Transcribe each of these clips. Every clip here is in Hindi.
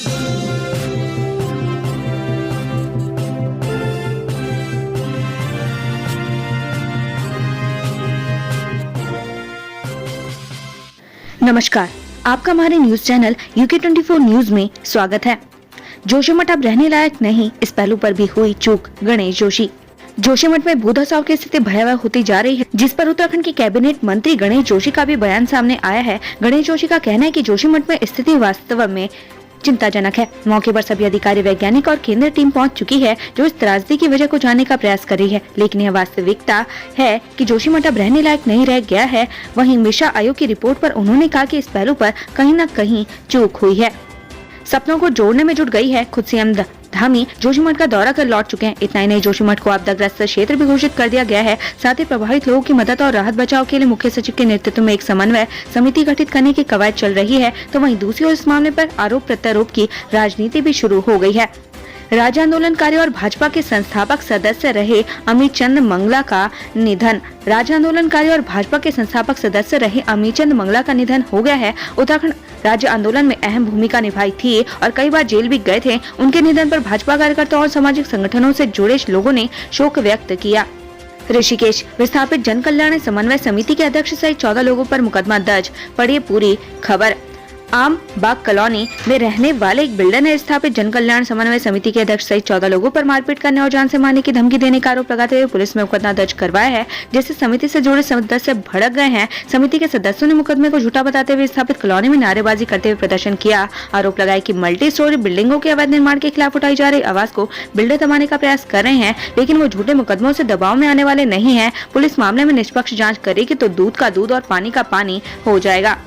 नमस्कार, आपका हमारे न्यूज चैनल UK24 न्यूज में स्वागत है। जोशीमठ अब रहने लायक नहीं, इस पहलू पर भी हुई चूक। गणेश जोशी। जोशीमठ में भू धसाव की स्थिति भयावह होती जा रही है, जिस पर उत्तराखंड के कैबिनेट मंत्री गणेश जोशी का भी बयान सामने आया है। गणेश जोशी का कहना है कि जोशीमठ में स्थिति वास्तव में चिंताजनक है। मौके पर सभी अधिकारी, वैज्ञानिक और केंद्रीय टीम पहुंच चुकी है, जो इस त्रासदी की वजह को जानने का प्रयास कर रही है। लेकिन यह वास्तविकता है कि जोशीमठ अब रहने लायक नहीं रह गया है। वहीं मिश्रा आयोग की रिपोर्ट पर उन्होंने कहा कि इस पहलू पर कहीं न कहीं चूक हुई है। सपनों को जोड़ने में जुट गई है। खुद सीएम धामी जोशीमठ का दौरा कर लौट चुके हैं। इतना ही नहीं, जोशीमठ को आपदाग्रस्त क्षेत्र भी घोषित कर दिया गया है। साथ ही प्रभावित लोगों की मदद और राहत बचाव के लिए मुख्य सचिव के नेतृत्व में एक समन्वय समिति गठित करने की कवायद चल रही है। तो वहीं दूसरी ओर इस मामले पर आरोप प्रत्यारोप की राजनीति भी शुरू हो गई है। राज्य आंदोलनकारी और भाजपा के संस्थापक सदस्य रहे अमित चंद मंगला का निधन। राज्य आंदोलनकारी और भाजपा के संस्थापक सदस्य रहे अमित चंद मंगला का निधन हो गया है। उत्तराखंड राज्य आंदोलन में अहम भूमिका निभाई थी और कई बार जेल भी गए थे। उनके निधन पर भाजपा कार्यकर्ताओं और सामाजिक संगठनों से जुड़े लोगों ने शोक व्यक्त किया। ऋषिकेश विस्थापित जन कल्याण समन्वय समिति के अध्यक्ष सहित 14 लोगों पर मुकदमा दर्ज। पढ़िए पूरी खबर। आम बाग कॉलोनी में रहने वाले एक बिल्डर ने स्थापित जन कल्याण समन्वय समिति के अध्यक्ष सहित 14 लोगों पर मारपीट करने और जान से मारने की धमकी देने का आरोप लगाते हुए पुलिस में मुकदमा दर्ज करवाया है, जिससे समिति से जुड़े सदस्य भड़क गए हैं। समिति के सदस्यों ने मुकदमे को झूठा बताते हुए स्थापित कॉलोनी में नारेबाजी करते हुए प्रदर्शन किया। आरोप लगाया कि मल्टी स्टोरी बिल्डिंगों के अवैध निर्माण के खिलाफ उठाई जा रही आवाज को बिल्डर दबाने का प्रयास कर रहे हैं, लेकिन वो झूठे मुकदमों से दबाव में आने वाले नहीं है। पुलिस मामले में निष्पक्ष जाँच करेगी तो दूध का दूध और पानी का पानी हो जाएगा।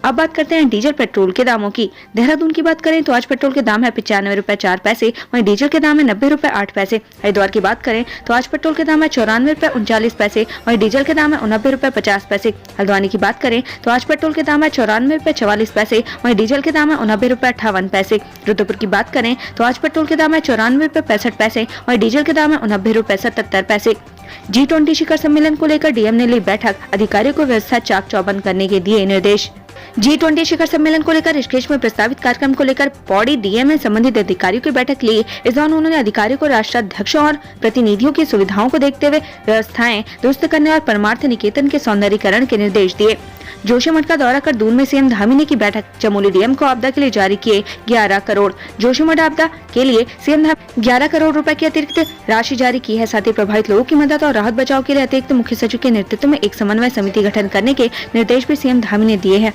अब बात करते हैं डीजल पेट्रोल के दामों की। देहरादून की बात करें तो आज पेट्रोल के दाम है 95 रुपए 4 पैसे, वहीं डीजल के दाम है 90 रुपए 8 पैसे। हरिद्वार की बात करें तो आज पेट्रोल के दाम है 94 रुपए 39 पैसे, वहीं डीजल के दाम है 89 रुपए 50 पैसे। हल्द्वानी की बात करें तो आज पेट्रोल के दाम है 94 रुपए 44 पैसे, वहीं डीजल के दाम है 89 रुपए 58 पैसे। रुद्रपुर की बात करें तो आज पेट्रोल के दाम है 94 रुपए 65 पैसे, वहीं डीजल के दाम है 89 रुपए 77 पैसे। G20 शिखर सम्मेलन को लेकर डीएम ने ली बैठक, अधिकारियों को व्यवस्था चाक चौबंद करने के दिए निर्देश। G20 शिखर सम्मेलन को लेकर ऋषिकेश में प्रस्तावित कार्यक्रम को लेकर पौड़ी डीएम ने संबंधित अधिकारियों की बैठक ली। इस दौरान उन्होंने अधिकारियों को राष्ट्राध्यक्षों और प्रतिनिधियों की सुविधाओं को देखते हुए व्यवस्थाएं दुरुस्त करने और परमार्थ निकेतन के सौंदर्यीकरण के निर्देश दिए। जोशीमठ का दौरा कर दून में सीएम धामी ने की बैठक। चमोली डीएम को आपदा के लिए जारी किए 11 करोड़। जोशीमठ आपदा के लिए सीएम धामी 11 करोड़ रुपए की अतिरिक्त राशि जारी की है। साथ ही प्रभावित लोगों की मदद और राहत बचाव के लिए अतिरिक्त मुख्य सचिव के नेतृत्व में एक समन्वय समिति गठन करने के निर्देश भी सीएम धामी ने दिए हैं।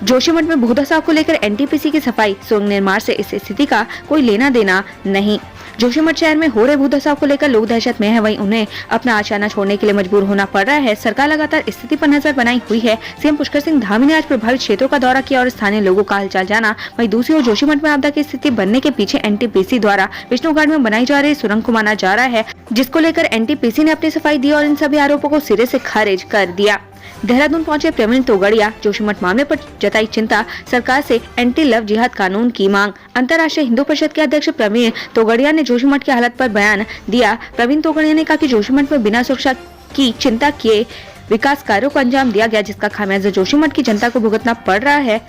जोशीमठ में भू धसाव को लेकर एनटीपीसी की सफाई, सुरंग निर्माण से इस स्थिति का कोई लेना देना नहीं। जोशीमठ शहर में हो रहे भू धसाव को लेकर लोग दहशत में हैं, वहीं उन्हें अपना आशियाना छोड़ने के लिए मजबूर होना पड़ रहा है। सरकार लगातार स्थिति पर नजर बनाई हुई है। सीएम पुष्कर सिंह धामी ने आज प्रभावित क्षेत्रों का दौरा किया और स्थानीय लोगों का हालचाल जाना। वहीं दूसरी ओर जोशीमठ में आपदा की स्थिति बनने के पीछे एनटीपीसी द्वारा विष्णुघाट में बनाई जा रही सुरंग को माना जा रहा है, जिसको लेकर एनटीपीसी ने अपनी सफाई दी और इन सभी आरोपों को सिरे से खारिज कर दिया। देहरादून पहुंचे प्रवीण तोगड़िया, जोशीमठ मामले पर जताई चिंता, सरकार से एंटी लव जिहाद कानून की मांग। अंतर्राष्ट्रीय हिंदू परिषद के अध्यक्ष प्रवीण तोगड़िया ने जोशीमठ की हालत पर बयान दिया। प्रवीण तोगड़िया ने कहा कि जोशीमठ में बिना सुरक्षा की चिंता किए विकास कार्यों को अंजाम दिया गया, जिसका खामियाजा जोशीमठ की जनता को भुगतना पड़ रहा है।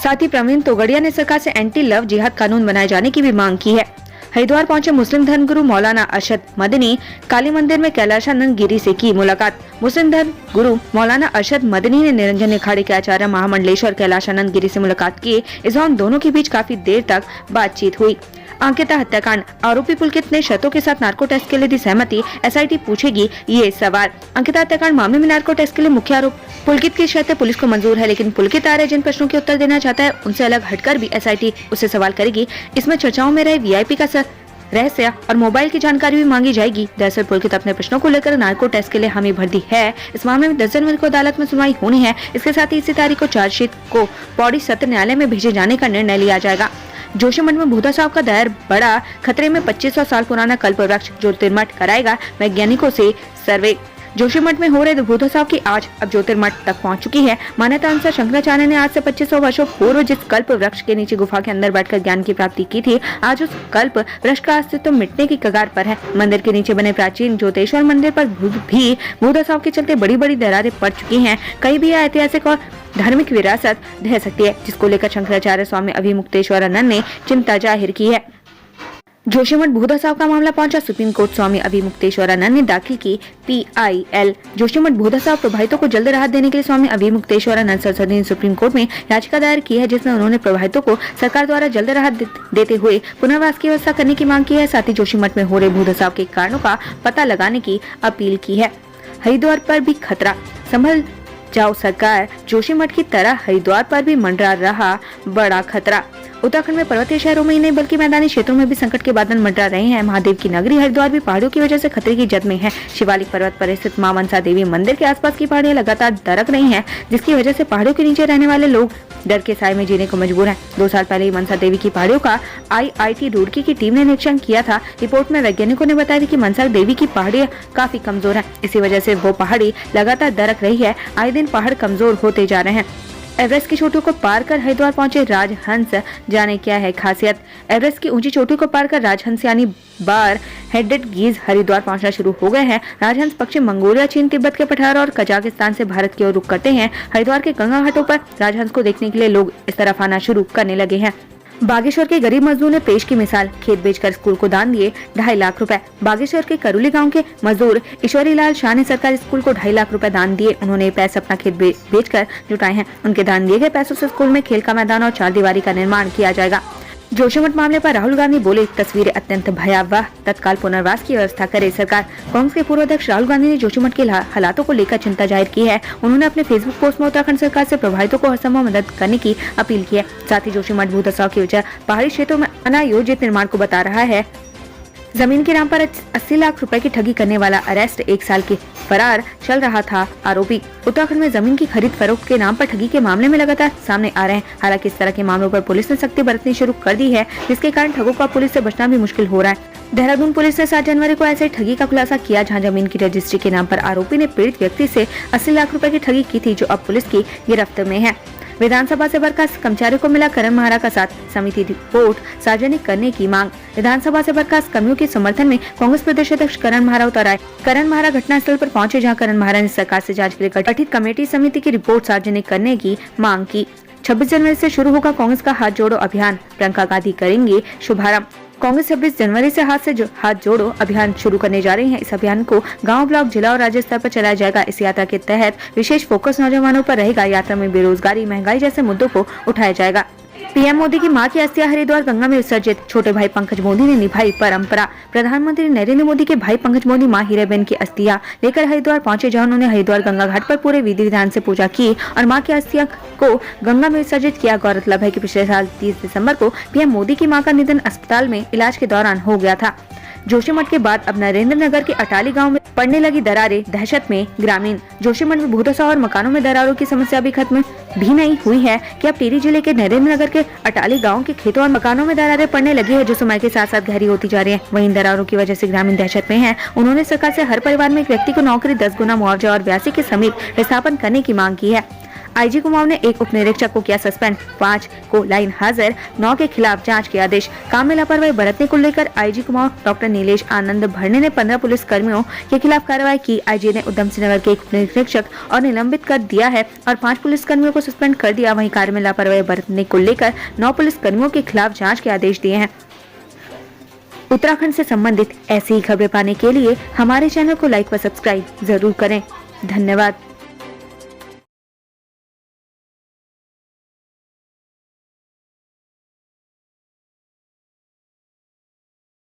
साथ ही प्रवीण तोगड़िया ने सरकार से एंटी लव जिहाद कानून बनाए जाने की भी मांग की है। हरिद्वार पहुंचे मुस्लिम धर्मगुरु मौलाना अरशद मदनी, काली मंदिर में कैलाशानंद गिरी से की मुलाकात। मुस्लिम धर्म गुरु मौलाना अरशद मदनी ने निरंजन अखाड़े के आचार्य महामंडलेश्वर कैलाशानंद गिरी से मुलाकात की। इस दौरान दोनों के बीच काफी देर तक बातचीत हुई। अंकिता हत्याकांड, आरोपी पुलकित ने शर्तों के साथ नार्को टेस्ट के लिए दी सहमति, एसआईटी पूछेगी ये सवाल। अंकिता हत्याकांड मामले में नार्को टेस्ट के लिए मुख्य आरोप पुलकित की शर्तें पुलिस को मंजूर है, लेकिन पुलकित आर्य जिन प्रश्नों के उत्तर देना चाहता है उनसे अलग हटकर भी एसआईटी उससे सवाल करेगी। इसमें चर्चाओं में रहे वीआईपी का रहस्य और मोबाइल की जानकारी भी मांगी जाएगी। दरअसल पुलकित अपने प्रश्नों को लेकर नार्को टेस्ट के लिए हामी भर दी है। इस मामले में 10 जनवरी को अदालत में सुनवाई होनी है। इसके साथ ही इसी तारीख को चार्जशीट को पौड़ी सत्र न्यायालय में भेजे जाने का निर्णय लिया जाएगा। जोशीमठ में भू धसाव का दायर बड़ा खतरे में 2500 साल पुराना कल्प वृक्ष, ज्योतिर्मठ कराएगा वैज्ञानिकों से सर्वे। जोशीमठ में हो रहे भूतोत्सव की आज अब ज्योतिर्मठ तक पहुंच चुकी है। मान्यता अनुसार शंकराचार्य ने आज से 2500 वर्षों पूर्व जिस कल्प वृक्ष के नीचे गुफा के अंदर बैठकर ज्ञान की प्राप्ति की थी, आज उस कल्प वृक्ष का अस्तित्व मिटने की कगार पर है। मंदिर के नीचे बने प्राचीन ज्योतेश्वर मंदिर पर भी भूतोत्सव के चलते बड़ी बड़ी दरारें पड़ चुकी हैं। कई भी ऐतिहासिक और धार्मिक विरासत ढह सकती है, जिसको लेकर शंकराचार्य स्वामी अभिमुक्तेश्वरानंद ने चिंता जाहिर की है। जोशीमठ भूतोत्सव का मामला पहुंचा सुप्रीम कोर्ट। स्वामी अभिमुक्तेश्वरानंद ने दाखिल की PIL। जोशीमठ भूतोत्सव प्रभावितों को जल्द राहत देने के लिए स्वामी अभिमुक्तेश्वरानंद सरस्वती ने सुप्रीम कोर्ट में याचिका दायर की है, जिसमें उन्होंने प्रभावितों को सरकार द्वारा जल्द राहत देते हुए पुनर्वास की व्यवस्था करने की मांग की है। साथ ही जोशीमठ में हो रहे भूतोत्सव के कारणों का पता लगाने की अपील की है। हरिद्वार पर भी खतरा, संभल जाओ सरकार। जोशीमठ की तरह हरिद्वार पर भी मंडरा रहा बड़ा खतरा। उत्तराखंड में पर्वतीय शहरों में ही नहीं बल्कि मैदानी क्षेत्रों में भी संकट के बादल मंडरा रहे हैं। महादेव की नगरी हरिद्वार भी पहाड़ियों की वजह से खतरे की जद में है। शिवालिक पर्वत पर स्थित मां मनसा देवी मंदिर के आसपास की पहाड़ियां लगातार दरक रही हैं, जिसकी वजह से पहाड़ियों के नीचे रहने वाले लोग डर के साए में जीने को मजबूर हैं। 2 साल पहले ही मनसा देवी की पहाड़ियों का IIT रुड़की की टीम ने निरीक्षण किया था। रिपोर्ट में वैज्ञानिकों ने बताया कि मनसा देवी की पहाड़ियां काफी कमजोर हैं। इसी वजह से वो पहाड़ी लगातार दरक रही है। आए दिन पहाड़ कमजोर होते जा रहे हैं। एवरेस्ट की चोटियों को पार कर हरिद्वार पहुंचे राजहंस, जाने क्या है खासियत। एवरेस्ट की ऊंची चोटियों को पार कर राजहंस यानी बार हेडेड गीज हरिद्वार पहुंचना शुरू हो गए हैं। राजहंस पश्चिम मंगोलिया, चीन, तिब्बत के पठार और कजाकिस्तान से भारत की ओर रुख करते हैं। हरिद्वार के गंगा घाटों पर राजहंस को देखने के लिए लोग इस तरफ आना शुरू करने लगे हैं। बागेश्वर के गरीब मजदूर ने पेश की मिसाल, खेत बेचकर स्कूल को दान दिए 2.5 लाख रुपए। बागेश्वर के करुली गांव के मजदूर ईश्वरी लाल शाह ने सरकारी स्कूल को 2.5 लाख रुपए दान दिए। उन्होंने ये पैसे अपना खेत बेचकर जुटाए हैं। उनके दान दिए गए पैसों से स्कूल में खेल का मैदान और 4 दीवारी का निर्माण किया जाएगा। जोशीमठ मामले पर राहुल गांधी बोले, तस्वीरें अत्यंत भयावह, तत्काल पुनर्वास की व्यवस्था करे सरकार। कांग्रेस के पूर्व अध्यक्ष राहुल गांधी ने जोशीमठ के हालातों को लेकर चिंता जाहिर की है। उन्होंने अपने फेसबुक पोस्ट में उत्तराखंड सरकार से प्रभावितों को हरसंभव मदद करने की अपील की है। साथ ही जोशीमठ भूतोत्सव की वजह पहाड़ी क्षेत्रों में अनायोजित निर्माण को बता रहा है। जमीन के नाम पर 80 लाख रुपए की ठगी करने वाला अरेस्ट, 1 साल के फरार चल रहा था आरोपी। उत्तराखंड में जमीन की खरीद फरोख्त के नाम पर ठगी के मामले में लगातार सामने आ रहे हैं। हालांकि इस तरह के मामलों पर पुलिस ने सख्ती बरतनी शुरू कर दी है, जिसके कारण ठगों का पुलिस से बचना भी मुश्किल हो रहा है। देहरादून पुलिस ने 7 जनवरी को ऐसे ठगी का खुलासा किया, जहां जमीन की रजिस्ट्री के नाम पर आरोपी ने पीड़ित व्यक्ति से 80 लाख रुपए की ठगी की थी, जो अब पुलिस की गिरफ्त में है। विधानसभा से बर्खास्त कर्मचारियों को मिला करण महारा का साथ, समिति रिपोर्ट सार्वजनिक करने की मांग। विधानसभा से बर्खास्त कर्मियों के समर्थन में कांग्रेस प्रदेश अध्यक्ष करण महारा उतर आए। करण महारा घटनास्थल पर पहुंचे, जहां करण महारा ने सरकार से जांच के लिए गठित कमेटी समिति की रिपोर्ट सार्वजनिक करने की मांग की। 26 जनवरी से शुरू होगा कांग्रेस का हाथ जोड़ो अभियान, प्रियंका गांधी करेंगे शुभारंभ। कांग्रेस 26 जनवरी से हाथ जोड़ो अभियान शुरू करने जा रही है। इस अभियान को गांव, ब्लॉक, जिला और राज्य स्तर पर चलाया जाएगा। इस यात्रा के तहत विशेष फोकस नौजवानों पर रहेगा। यात्रा में बेरोजगारी, महंगाई जैसे मुद्दों को उठाया जाएगा। पीएम मोदी की मां की अस्थियां हरिद्वार गंगा में विसर्जित, छोटे भाई पंकज मोदी ने निभाई परंपरा। प्रधानमंत्री नरेंद्र मोदी के भाई पंकज मोदी मां हीराबेन की अस्थियां लेकर हरिद्वार पहुंचे, जहां उन्होंने हरिद्वार गंगा घाट पर पूरे विधि विधान से पूजा की और मां की अस्थियां को गंगा में विसर्जित किया। गौरतलब है कि पिछले साल 30 दिसंबर को पीएम मोदी की मां का निधन अस्पताल में इलाज के दौरान हो गया था। जोशीमठ के बाद अब नरेंद्र नगर के अटाली गांव में पड़ने लगी दरारें, दहशत में ग्रामीण। जोशीमठ में भूतोत्सव और मकानों में दरारों की समस्या भी खत्म भी नहीं हुई है कि अब टिहरी जिले के नरेंद्र नगर के अटाली गांव के खेतों और मकानों में दरारें पड़ने लगी है, जो समय के साथ साथ गहरी होती जा रही है। वहीं दरारों की वजह से ग्रामीण दहशत में हैं। उन्होंने सरकार से हर परिवार में एक व्यक्ति को नौकरी, 10 गुना मुआवजा और 82 के समीप विस्थापन करने की मांग की है। आईजी कुमाऊं ने एक उप निरीक्षक को किया सस्पेंड, 5 को लाइन हाजिर, 9 के खिलाफ जांच के आदेश। काम में लापरवाही बरतने को लेकर आईजी कुमाऊं डॉक्टर नीलेश आनंद भरने ने 15 पुलिस कर्मियों के खिलाफ कार्रवाई की। आईजी ने उधम सिंह नगर के एक उप निरीक्षक और निलंबित कर दिया है और 5 पुलिस कर्मियों को सस्पेंड कर दिया। वहीं कार्य में लापरवाही बरतने को लेकर 9 पुलिस कर्मियों के खिलाफ जाँच के आदेश दिए हैं। उत्तराखंड से संबंधित ऐसी ही खबरें पाने के लिए हमारे चैनल को लाइक व सब्सक्राइब जरूर करें। धन्यवाद।